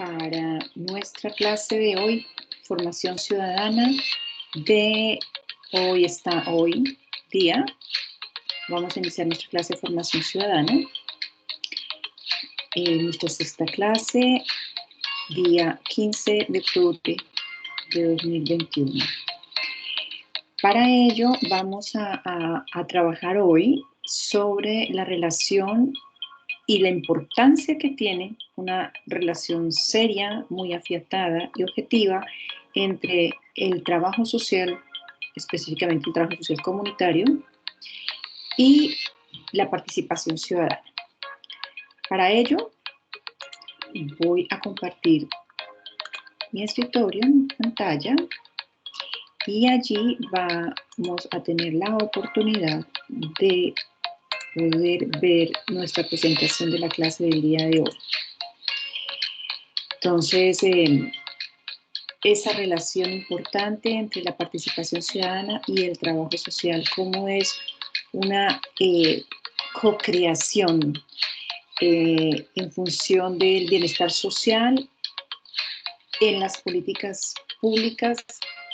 para nuestra clase de hoy, Formación Ciudadana, de hoy día. Vamos a iniciar nuestra clase de Formación Ciudadana. Nuestra sexta clase, día 15 de octubre de 2021. Para ello vamos a trabajar hoy sobre la relación y la importancia que tiene una relación seria, muy afiatada y objetiva entre el trabajo social, específicamente el trabajo social comunitario, y la participación ciudadana. Para ello, voy a compartir mi escritorio en pantalla y allí vamos a tener la oportunidad de poder ver nuestra presentación de la clase del día de hoy. Entonces, esa relación importante entre la participación ciudadana y el trabajo social, cómo es una co-creación en función del bienestar social en las políticas públicas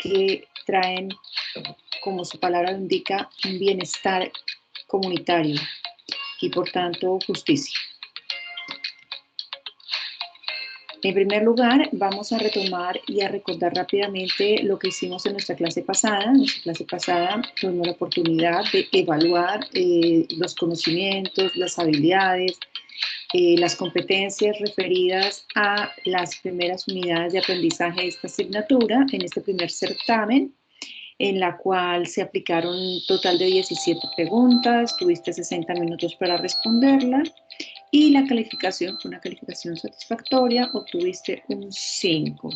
que traen, como su palabra lo indica, un bienestar comunitario y por tanto justicia. En primer lugar, vamos a retomar y a recordar rápidamente lo que hicimos en nuestra clase pasada. En nuestra clase pasada tuvimos la oportunidad de evaluar los conocimientos, las habilidades, las competencias referidas a las primeras unidades de aprendizaje de esta asignatura en este primer certamen, en la cual se aplicaron un total de 17 preguntas, tuviste 60 minutos para responderla y la calificación fue una calificación satisfactoria, obtuviste un 5.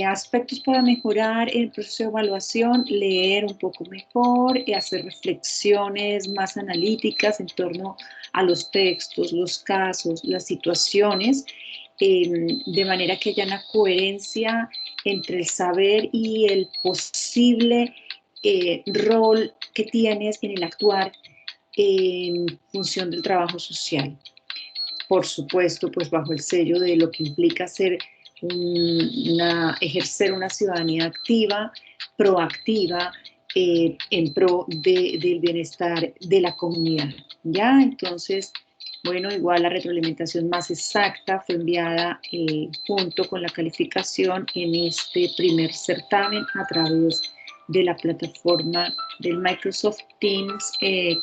Aspectos para mejorar el proceso de evaluación: leer un poco mejor, hacer reflexiones más analíticas en torno a los textos, los casos, las situaciones, de manera que haya una coherencia entre el saber y el posible rol que tienes en el actuar en función del trabajo social. Por supuesto, pues bajo el sello de lo que implica ejercer una ciudadanía activa, proactiva, en pro del bienestar de la comunidad. ¿Ya? Entonces, bueno, igual la retroalimentación más exacta fue enviada junto con la calificación en este primer certamen a través de la plataforma del Microsoft Teams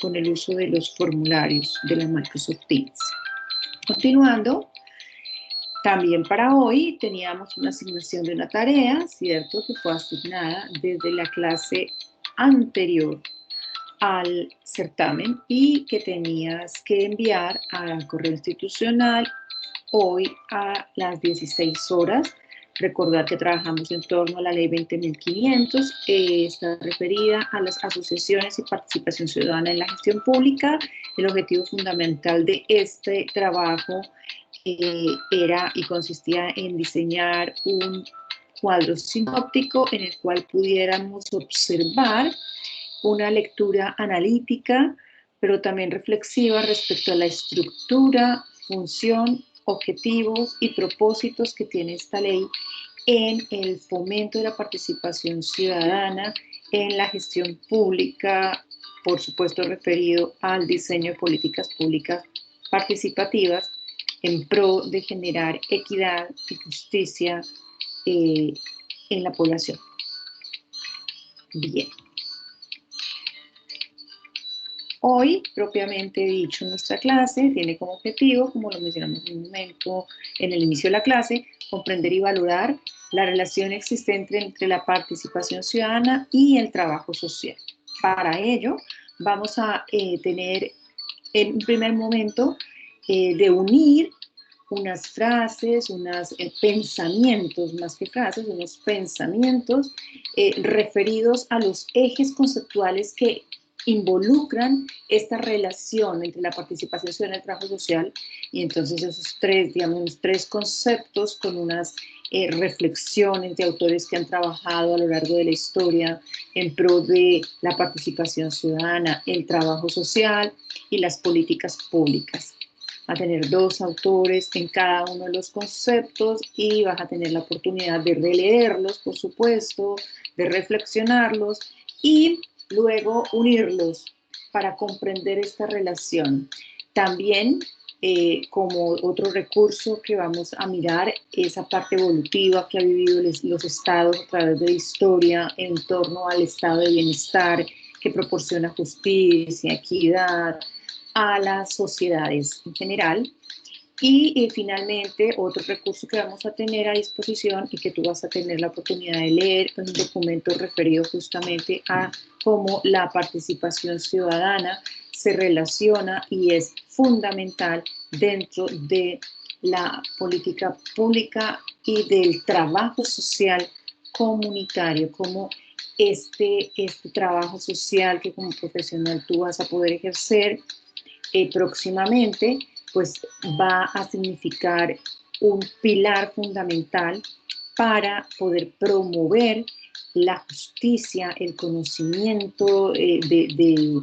con el uso de los formularios de la Microsoft Teams. Continuando, también para hoy teníamos una asignación de una tarea, ¿cierto?, que fue asignada desde la clase anterior al certamen y que tenías que enviar al correo institucional hoy a las 16 horas. Recordar que trabajamos en torno a la ley 20.500, está referida a las asociaciones y participación ciudadana en la gestión pública. El objetivo fundamental de este trabajo era y consistía en diseñar un cuadro sinóptico en el cual pudiéramos observar una lectura analítica, pero también reflexiva respecto a la estructura, función, objetivos y propósitos que tiene esta ley en el fomento de la participación ciudadana en la gestión pública, por supuesto referido al diseño de políticas públicas participativas en pro de generar equidad y justicia en la población. Bien. Hoy, propiamente dicho, nuestra clase tiene como objetivo, como lo mencionamos en un momento en el inicio de la clase, comprender y valorar la relación existente entre la participación ciudadana y el trabajo social. Para ello, vamos a tener en un primer momento de unir unas frases, unos pensamientos, más que frases, unos pensamientos referidos a los ejes conceptuales que involucran esta relación entre la participación ciudadana y el trabajo social, y entonces esos tres conceptos con unas reflexiones de autores que han trabajado a lo largo de la historia en pro de la participación ciudadana, el trabajo social y las políticas públicas. a tener 2 autores en cada uno de los conceptos y vas a tener la oportunidad de releerlos, por supuesto, de reflexionarlos y luego unirlos para comprender esta relación. También, como otro recurso que vamos a mirar, esa parte evolutiva que ha vivido los estados a través de la historia en torno al estado de bienestar que proporciona justicia, equidad a las sociedades en general. Y finalmente, otro recurso que vamos a tener a disposición y que tú vas a tener la oportunidad de leer, un documento referido justamente a cómo la participación ciudadana se relaciona y es fundamental dentro de la política pública y del trabajo social comunitario, como este trabajo social que como profesional tú vas a poder ejercer próximamente, pues va a significar un pilar fundamental para poder promover la justicia, el conocimiento de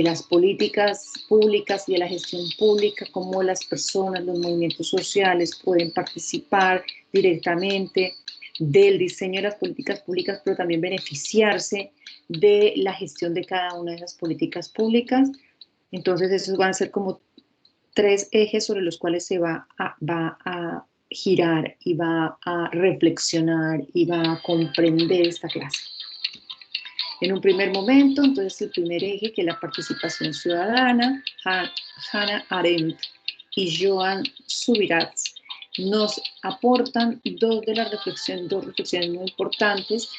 las políticas públicas y de la gestión pública, cómo las personas, los movimientos sociales pueden participar directamente del diseño de las políticas públicas, pero también beneficiarse de la gestión de cada una de las políticas públicas. Entonces, esos van a ser como 3 ejes sobre los cuales se va a girar y va a reflexionar y va a comprender esta clase. En un primer momento, entonces, el primer eje, que es la participación ciudadana, Hannah Arendt y Joan Subirats nos aportan dos reflexiones muy importantes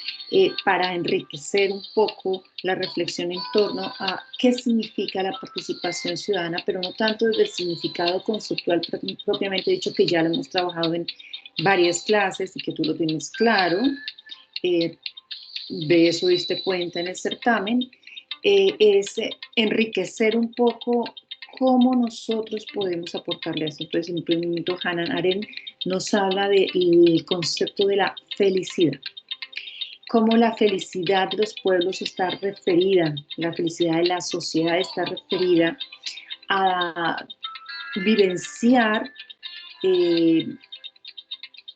para enriquecer un poco la reflexión en torno a qué significa la participación ciudadana, pero no tanto desde el significado conceptual propiamente dicho, que ya lo hemos trabajado en varias clases y que tú lo tienes claro, de eso diste cuenta en el certamen, es enriquecer un poco cómo nosotros podemos aportarle a eso. Entonces, en un primer momento, Hannah Arendt nos habla del concepto de la felicidad, cómo la felicidad de los pueblos está referida, la felicidad de la sociedad está referida a vivenciar,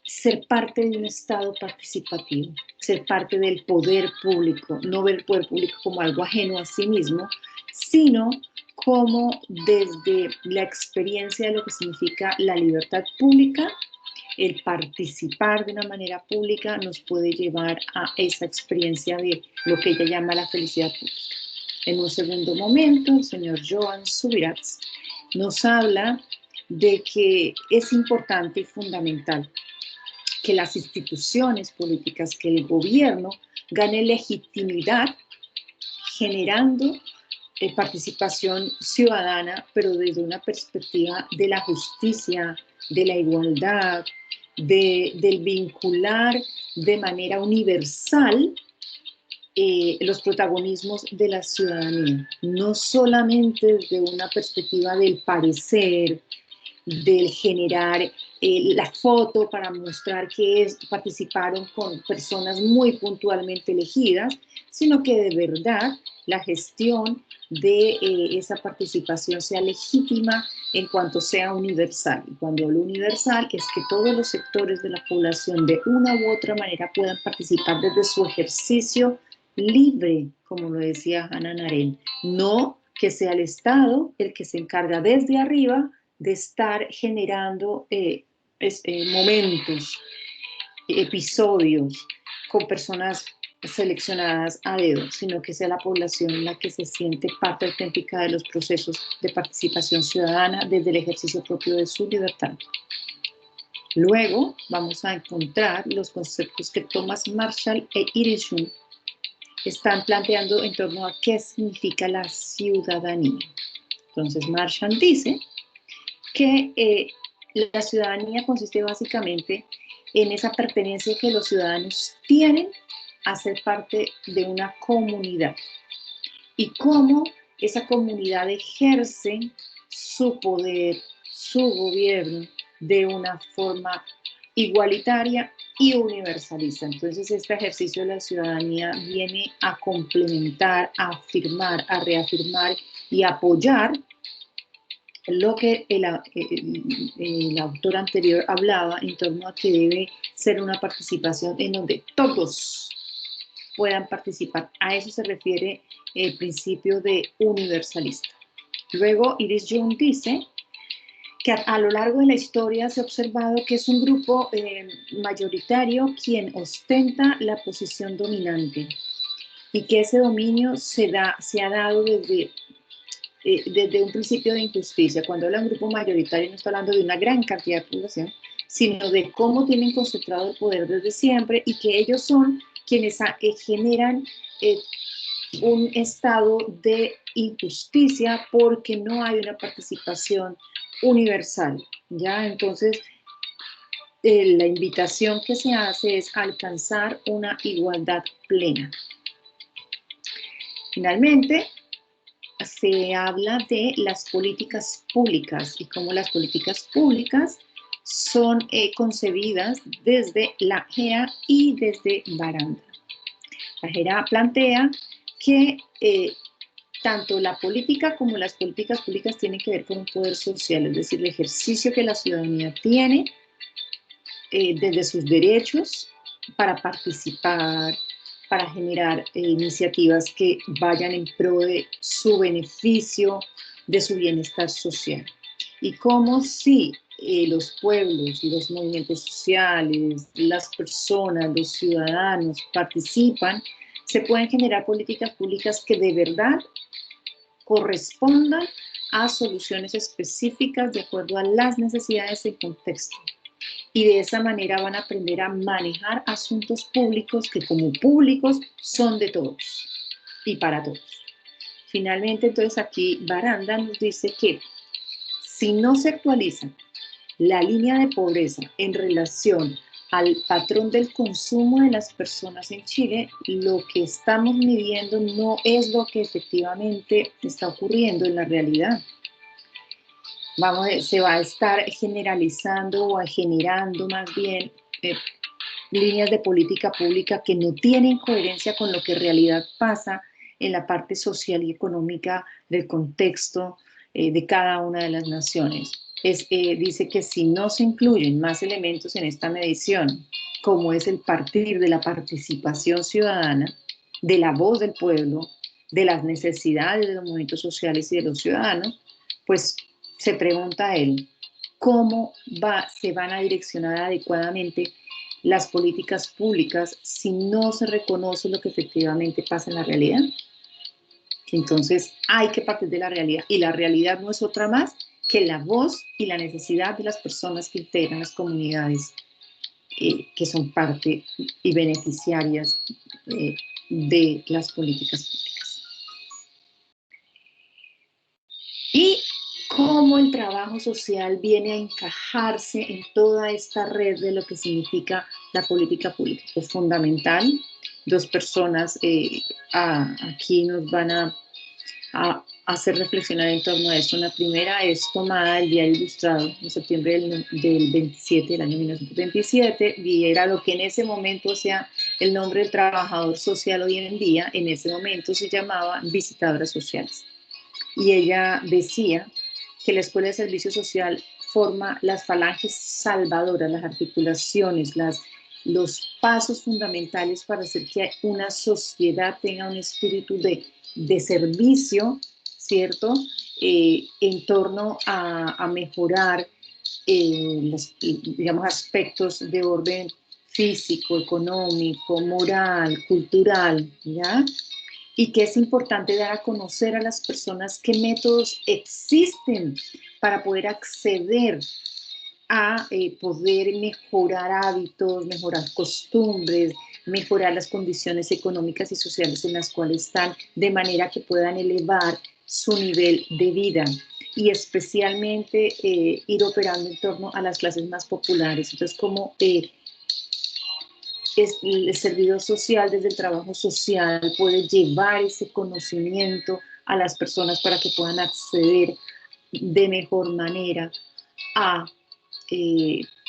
ser parte de un Estado participativo, ser parte del poder público, no ver el poder público como algo ajeno a sí mismo, sino como desde la experiencia de lo que significa la libertad pública, el participar de una manera pública nos puede llevar a esa experiencia de lo que ella llama la felicidad pública. En un segundo momento, el señor Joan Subirats nos habla de que es importante y fundamental que las instituciones políticas, que el gobierno gane legitimidad generando participación ciudadana, pero desde una perspectiva de la justicia, de la igualdad, del vincular de manera universal los protagonismos de la ciudadanía, no solamente desde una perspectiva del parecer, del generar la foto para mostrar que participaron con personas muy puntualmente elegidas, sino que de verdad la gestión de esa participación sea legítima en cuanto sea universal. Y cuando hablo universal es que todos los sectores de la población de una u otra manera puedan participar desde su ejercicio libre, como lo decía Hannah Arendt, no que sea el Estado el que se encarga desde arriba de estar generando momentos, episodios con personas seleccionadas a dedo, sino que sea la población la que se siente parte auténtica de los procesos de participación ciudadana desde el ejercicio propio de su libertad. Luego vamos a encontrar los conceptos que Thomas Marshall e Iris Jung están planteando en torno a qué significa la ciudadanía. Entonces Marshall dice que la ciudadanía consiste básicamente en esa pertenencia que los ciudadanos tienen a ser parte de una comunidad y cómo esa comunidad ejerce su poder, su gobierno de una forma igualitaria y universalista. Entonces, este ejercicio de la ciudadanía viene a complementar, a afirmar, a reafirmar y a apoyar lo que el autor anterior hablaba en torno a que debe ser una participación en donde todos puedan participar. A eso se refiere el principio de universalista. Luego Iris Jung dice que a lo largo de la historia se ha observado que es un grupo mayoritario quien ostenta la posición dominante y que ese dominio se ha dado desde un principio de injusticia. Cuando habla de un grupo mayoritario no está hablando de una gran cantidad de población, sino de cómo tienen concentrado el poder desde siempre y que ellos son quienes generan un estado de injusticia porque no hay una participación universal, ¿ya? Entonces, la invitación que se hace es alcanzar una igualdad plena. Finalmente, se habla de las políticas públicas y cómo las políticas públicas son concebidas desde la JERA y desde Baranda. La JERA plantea que tanto la política como las políticas públicas tienen que ver con un poder social, es decir, el ejercicio que la ciudadanía tiene desde sus derechos para participar, para generar iniciativas que vayan en pro de su beneficio, de su bienestar social. Y como si los pueblos, los movimientos sociales, las personas, los ciudadanos participan, se pueden generar políticas públicas que de verdad correspondan a soluciones específicas de acuerdo a las necesidades del contexto. Y de esa manera van a aprender a manejar asuntos públicos que como públicos son de todos y para todos. Finalmente, entonces aquí Baranda nos dice que si no se actualiza la línea de pobreza en relación al patrón del consumo de las personas en Chile, lo que estamos midiendo no es lo que efectivamente está ocurriendo en la realidad. Se va a estar generalizando o generando más bien líneas de política pública que no tienen coherencia con lo que en realidad pasa en la parte social y económica del contexto de cada una de las naciones. Dice que si no se incluyen más elementos en esta medición, como es el partir de la participación ciudadana, de la voz del pueblo, de las necesidades de los movimientos sociales y de los ciudadanos, pues se pregunta él, ¿cómo se van a direccionar adecuadamente las políticas públicas si no se reconoce lo que efectivamente pasa en la realidad? Entonces hay que partir de la realidad, y la realidad no es otra más que la voz y la necesidad de las personas que integran las comunidades que son parte y beneficiarias de las políticas públicas. Y cómo el trabajo social viene a encajarse en toda esta red de lo que significa la política pública. Es fundamental. Dos personas aquí nos van a hacer reflexionar en torno a esto. La primera es tomada del Diario Ilustrado de septiembre del 27 del año 1927, y era lo que en ese momento, o sea, el nombre del trabajador social hoy en día, en ese momento se llamaba visitadoras sociales. Y ella decía que la Escuela de Servicio Social forma las falanges salvadoras, las articulaciones, los pasos fundamentales para hacer que una sociedad tenga un espíritu de servicio, ¿cierto? En torno a mejorar los, digamos, aspectos de orden físico, económico, moral, cultural, ¿ya? Y que es importante dar a conocer a las personas qué métodos existen para poder acceder a poder mejorar hábitos, mejorar costumbres, mejorar las condiciones económicas y sociales en las cuales están, de manera que puedan elevar su nivel de vida y especialmente ir operando en torno a las clases más populares. Entonces, como el servidor social desde el trabajo social puede llevar ese conocimiento a las personas para que puedan acceder de mejor manera a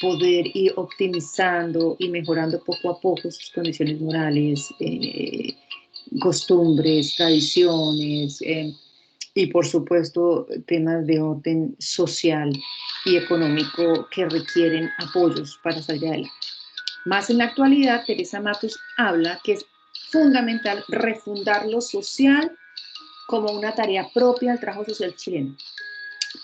poder ir optimizando y mejorando poco a poco sus condiciones morales, costumbres, tradiciones, y por supuesto temas de orden social y económico que requieren apoyos para salir adelante. Más en la actualidad, Teresa Matus habla que es fundamental refundar lo social como una tarea propia del trabajo social chileno,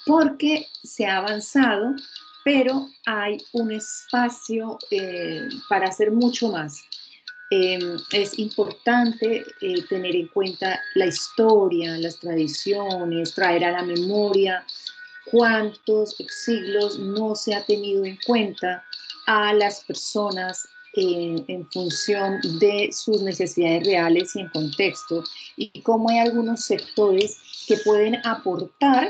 porque se ha avanzado, pero hay un espacio para hacer mucho más. Es importante tener en cuenta la historia, las tradiciones, traer a la memoria cuántos siglos no se ha tenido en cuenta a las personas en función de sus necesidades reales y en contexto, y cómo hay algunos sectores que pueden aportar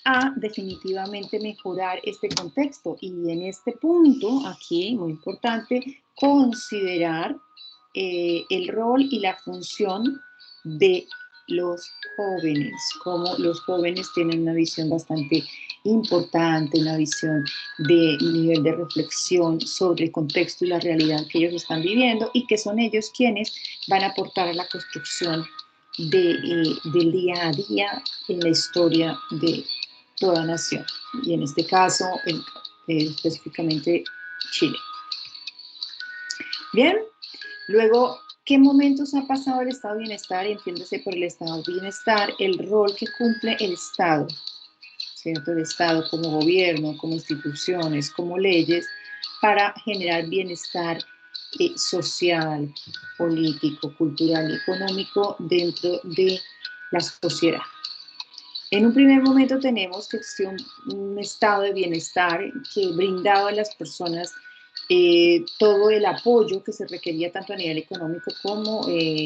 a definitivamente mejorar este contexto. Y en este punto, aquí, muy importante, considerar el rol y la función de los jóvenes, como los jóvenes tienen una visión bastante importante, una visión de nivel de reflexión sobre el contexto y la realidad que ellos están viviendo, y que son ellos quienes van a aportar a la construcción del día a día en la historia de toda nación, y en este caso específicamente Chile. Bien, luego, ¿qué momentos ha pasado el estado de bienestar? Entiéndase por el estado de bienestar el rol que cumple el Estado, ¿cierto? El Estado como gobierno, como instituciones, como leyes, para generar bienestar social, político, cultural y económico dentro de la sociedad. En un primer momento tenemos que existir un estado de bienestar que brindaba a las personas todo el apoyo que se requería tanto a nivel económico como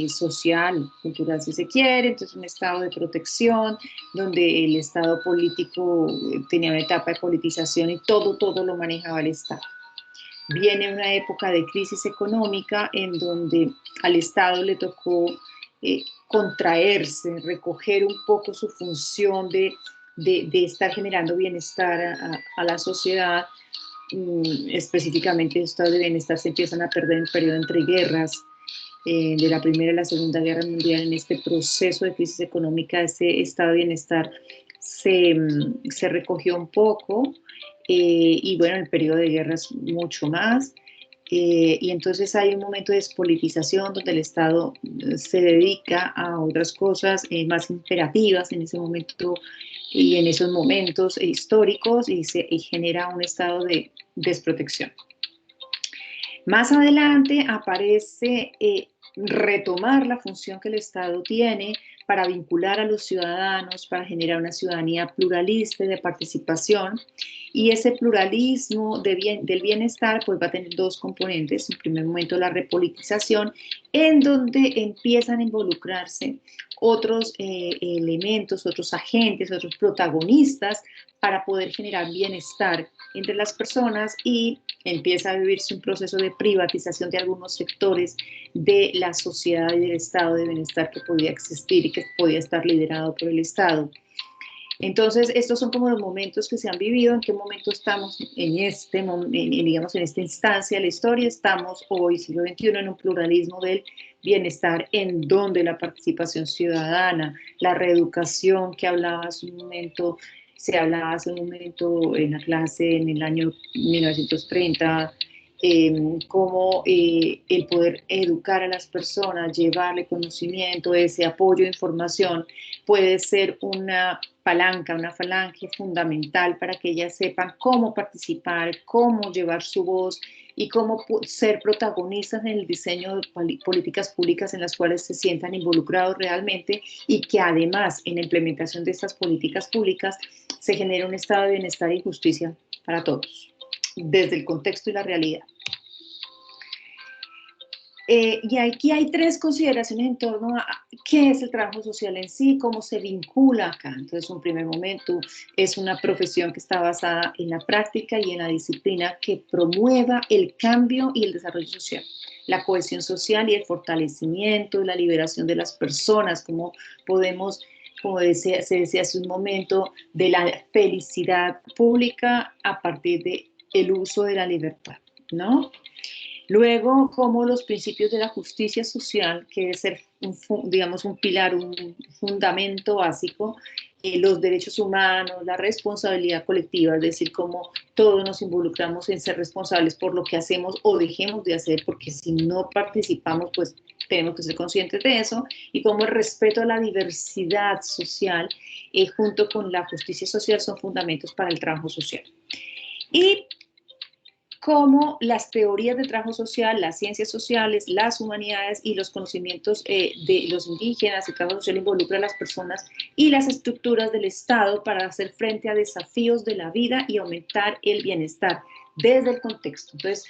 social, cultural si se quiere. Entonces un estado de protección donde el estado político tenía una etapa de politización y todo lo manejaba el Estado. Viene una época de crisis económica en donde al Estado le tocó contraerse, recoger un poco su función de estar generando bienestar a la sociedad. Específicamente estados de bienestar se empiezan a perder en el periodo entre guerras, de la Primera y la Segunda Guerra Mundial. En este proceso de crisis económica, ese estado de bienestar se recogió un poco, y bueno, el periodo de guerras mucho más. Y entonces hay un momento de despolitización donde el Estado se dedica a otras cosas más imperativas en ese momento y en esos momentos históricos, y genera un estado de desprotección. Más adelante aparece retomar la función que el Estado tiene para vincular a los ciudadanos, para generar una ciudadanía pluralista y de participación. Y ese pluralismo del bienestar pues va a tener dos componentes. En primer momento la repolitización, en donde empiezan a involucrarse otros elementos, otros agentes, otros protagonistas para poder generar bienestar entre las personas, y empieza a vivirse un proceso de privatización de algunos sectores de la sociedad y del estado de bienestar que podía existir y que podía estar liderado por el Estado. Entonces, estos son como los momentos que se han vivido. ¿En qué momento estamos digamos, en esta instancia de la historia? Estamos hoy, siglo XXI, en un pluralismo del bienestar en donde la participación ciudadana, la reeducación que hablaba hace un momento, se hablaba hace un momento en la clase en el año 1930, cómo el poder educar a las personas, llevarle conocimiento, ese apoyo de información, puede ser una palanca, una falange fundamental para que ellas sepan cómo participar, cómo llevar su voz y cómo ser protagonistas en el diseño de políticas públicas en las cuales se sientan involucrados realmente, y que además en la implementación de estas políticas públicas se genere un estado de bienestar y justicia para todos, desde el contexto y la realidad. Y aquí hay tres consideraciones en torno a qué es el trabajo social en sí, cómo se vincula acá. Entonces, un primer momento es una profesión que está basada en la práctica y en la disciplina que promueva el cambio y el desarrollo social, la cohesión social y el fortalecimiento, la liberación de las personas, como podemos, como se decía hace un momento, de la felicidad pública a partir del uso de la libertad, ¿no? Luego, como los principios de la justicia social, que debe ser, digamos, un pilar, un fundamento básico, los derechos humanos, la responsabilidad colectiva, es decir, cómo todos nos involucramos en ser responsables por lo que hacemos o dejemos de hacer, porque si no participamos, pues tenemos que ser conscientes de eso, y cómo el respeto a la diversidad social junto con la justicia social son fundamentos para el trabajo social. Y cómo las teorías del trabajo social, las ciencias sociales, las humanidades y los conocimientos de los indígenas, el trabajo social involucra a las personas y las estructuras del Estado para hacer frente a desafíos de la vida y aumentar el bienestar desde el contexto. Entonces,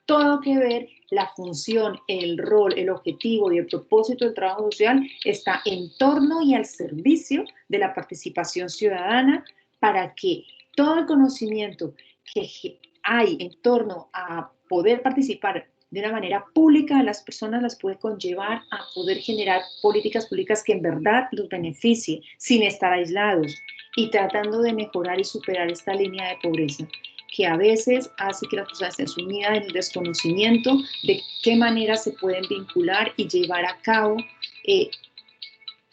todo que ver, la función, el rol, el objetivo y el propósito del trabajo social está en torno y al servicio de la participación ciudadana para que todo el conocimiento que hay en torno a poder participar de una manera pública a las personas las puede conllevar a poder generar políticas públicas que en verdad los beneficien sin estar aislados y tratando de mejorar y superar esta línea de pobreza que a veces hace que las personas estén sumidas en el desconocimiento de qué manera se pueden vincular y llevar a cabo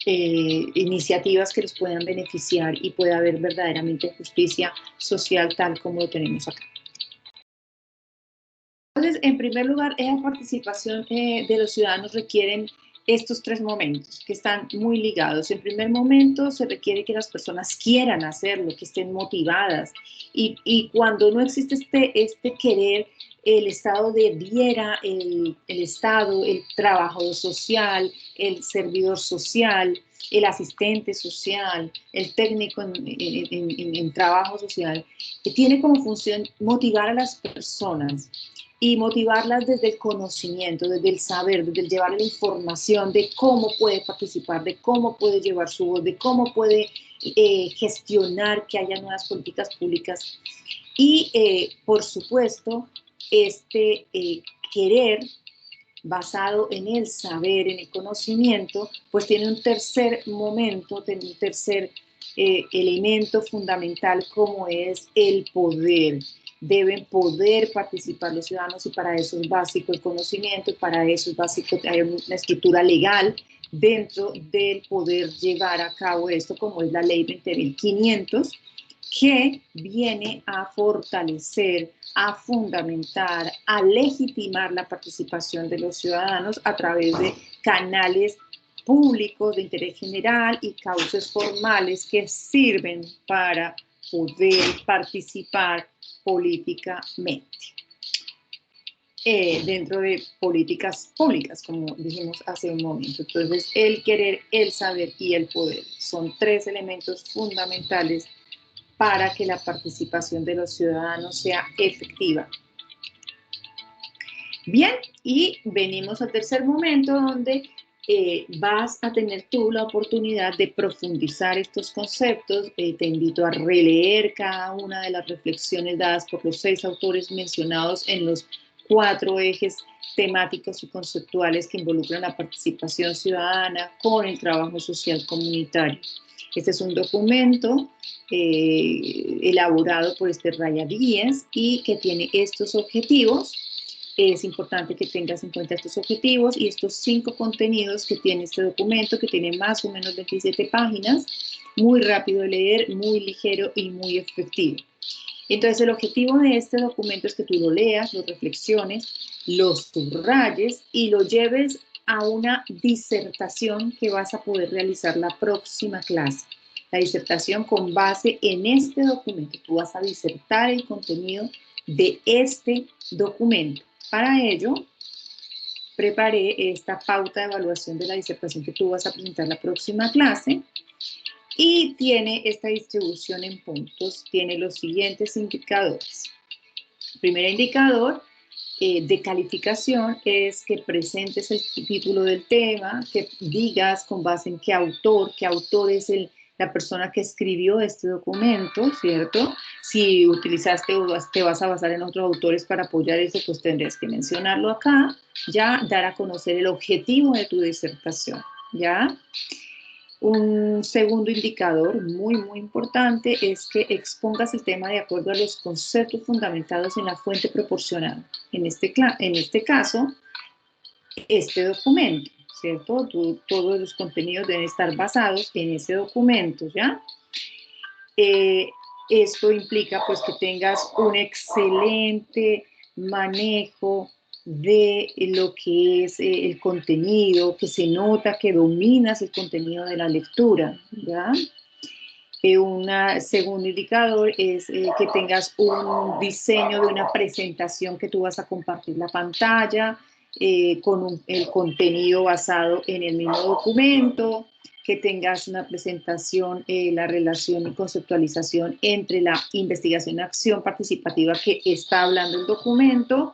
iniciativas que los puedan beneficiar y pueda haber verdaderamente justicia social tal como lo tenemos acá. Entonces, en primer lugar, esa participación de los ciudadanos requieren estos tres momentos que están muy ligados. En primer momento, se requiere que las personas quieran hacerlo, que estén motivadas. Y cuando no existe este querer, el Estado debiera, el Estado, el trabajador social, el servidor social, el asistente social, el técnico en trabajo social, que tiene como función motivar a las personas y motivarlas desde el conocimiento, desde el saber, desde el llevar la información de cómo puede participar, de cómo puede llevar su voz, de cómo puede gestionar que haya nuevas políticas públicas. Y, por supuesto, este querer basado en el saber, en el conocimiento, pues tiene un tercer momento, tiene un tercer elemento fundamental como es el poder. Deben poder participar los ciudadanos y para eso es básico el conocimiento, y para eso es básico hay una estructura legal dentro del poder llevar a cabo esto, como es la ley 20.500, que viene a fortalecer, a fundamentar, a legitimar la participación de los ciudadanos a través de canales públicos de interés general y cauces formales que sirven para poder participar políticamente dentro de políticas públicas, como dijimos hace un momento. Entonces, el querer, el saber y el poder son tres elementos fundamentales para que la participación de los ciudadanos sea efectiva. Bien, y venimos al tercer momento donde vas a tener tú la oportunidad de profundizar estos conceptos. Te invito a releer cada una de las reflexiones dadas por los 6 autores mencionados en los 4 ejes temáticos y conceptuales que involucran la participación ciudadana con el trabajo social comunitario. Este es un documento elaborado por Raya Díez y que tiene estos objetivos. Es importante que tengas en cuenta estos objetivos y estos 5 contenidos que tiene este documento, que tiene más o menos 27 páginas, muy rápido de leer, muy ligero y muy efectivo. Entonces, el objetivo de este documento es que tú lo leas, lo reflexiones, lo subrayes y lo lleves a una disertación que vas a poder realizar la próxima clase. La disertación con base en este documento. Tú vas a disertar el contenido de este documento. Para ello, preparé esta pauta de evaluación de la disertación que tú vas a presentar la próxima clase y tiene esta distribución en puntos. Tiene los siguientes indicadores. El primer indicador de calificación es que presentes el título del tema, que digas con base en qué autor es la persona que escribió este documento, ¿cierto? Si utilizaste o te vas a basar en otros autores para apoyar eso, pues tendrías que mencionarlo acá, ya dar a conocer el objetivo de tu disertación, ¿ya? Un segundo indicador muy importante es que expongas el tema de acuerdo a los conceptos fundamentados en la fuente proporcionada. En este caso, este documento, ¿cierto? Todos los contenidos deben estar basados en ese documento, ¿ya? Esto implica pues que tengas un excelente manejo de lo que es el contenido, que se nota que dominas el contenido de la lectura, ¿ya? Un segundo indicador es que tengas un diseño de una presentación que tú vas a compartir la pantalla con el contenido basado en el mismo documento, que tengas una presentación, la relación y conceptualización entre la investigación y acción participativa que está hablando el documento,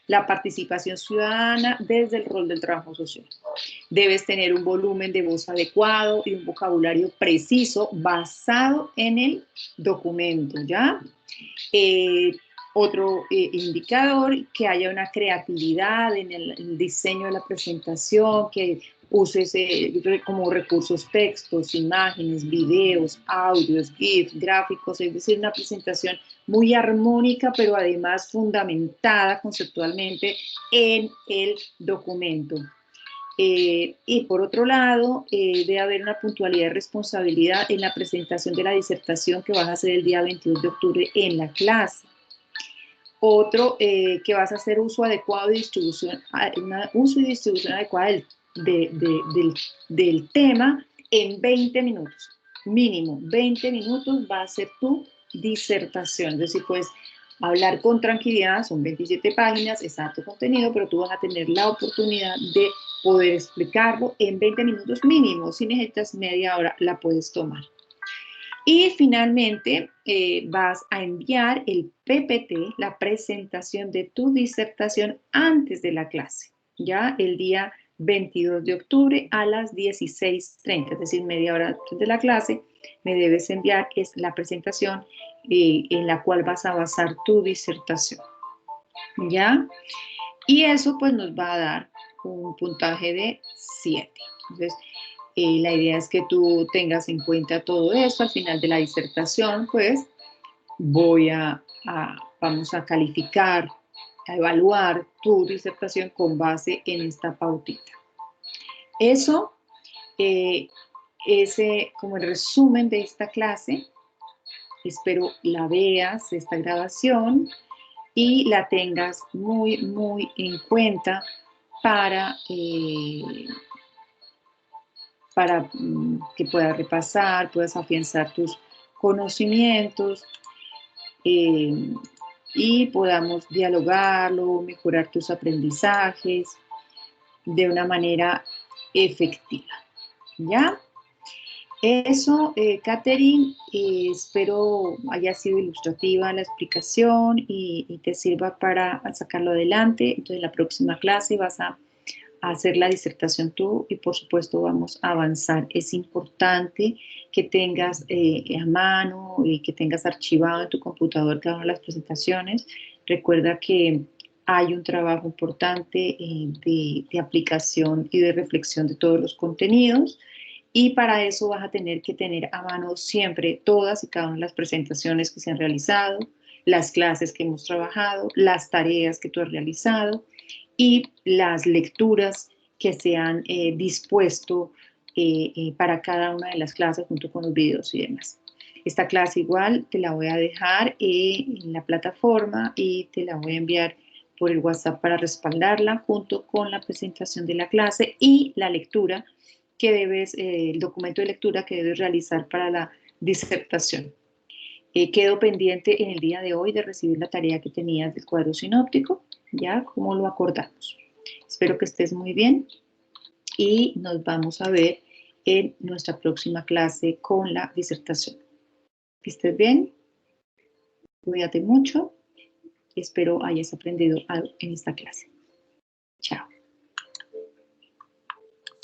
la participación ciudadana desde el rol del trabajo social. Debes tener un volumen de voz adecuado y un vocabulario preciso basado en el documento, ¿ya? Otro indicador, que haya una creatividad en el diseño de la presentación, que uses como recursos textos, imágenes, videos, audios, GIFs, gráficos, es decir, una presentación muy armónica, pero además fundamentada conceptualmente en el documento. Y por otro lado, debe haber una puntualidad y responsabilidad en la presentación de la disertación que vas a hacer el día 22 de octubre en la clase. Otro, que vas a hacer uso adecuado y distribución, uso y distribución adecuada del tema en 20 minutos. Mínimo 20 minutos va a ser tu disertación. Es decir, puedes hablar con tranquilidad, son 27 páginas, es harto contenido, pero tú vas a tener la oportunidad de poder explicarlo en 20 minutos mínimo. Si necesitas media hora, la puedes tomar. Y finalmente vas a enviar el PPT, la presentación de tu disertación antes de la clase, ya el día 22 de octubre a las 16:30, es decir, media hora antes de la clase, me debes enviar la presentación en la cual vas a basar tu disertación, ¿ya? Y eso pues nos va a dar un puntaje de 7. Entonces, la idea es que tú tengas en cuenta todo esto. Al final de la disertación, pues, vamos a calificar, a evaluar tu disertación con base en esta pautita. Eso es como el resumen de esta clase. Espero la veas, esta grabación, y la tengas muy, muy en cuenta para que puedas repasar, puedas afianzar tus conocimientos y podamos dialogarlo, mejorar tus aprendizajes de una manera efectiva, ¿ya? Eso, Katherine, espero haya sido ilustrativa la explicación y te sirva para sacarlo adelante. Entonces, en la próxima clase vas a hacer la disertación tú y, por supuesto, vamos a avanzar. Es importante que tengas a mano y que tengas archivado en tu computador cada una de las presentaciones. Recuerda que hay un trabajo importante de aplicación y de reflexión de todos los contenidos. Y para eso vas a tener que tener a mano siempre todas y cada una de las presentaciones que se han realizado, las clases que hemos trabajado, las tareas que tú has realizado y las lecturas que se han dispuesto para cada una de las clases junto con los videos y demás. Esta clase igual te la voy a dejar en la plataforma y te la voy a enviar por el WhatsApp para respaldarla junto con la presentación de la clase y la lectura que debes, el documento de lectura que debes realizar para la disertación. Quedo pendiente en el día de hoy de recibir la tarea que tenías del cuadro sinóptico, ya como lo acordamos. Espero que estés muy bien y nos vamos a ver en nuestra próxima clase con la disertación. Que estés bien, cuídate mucho y espero hayas aprendido algo en esta clase. Chao.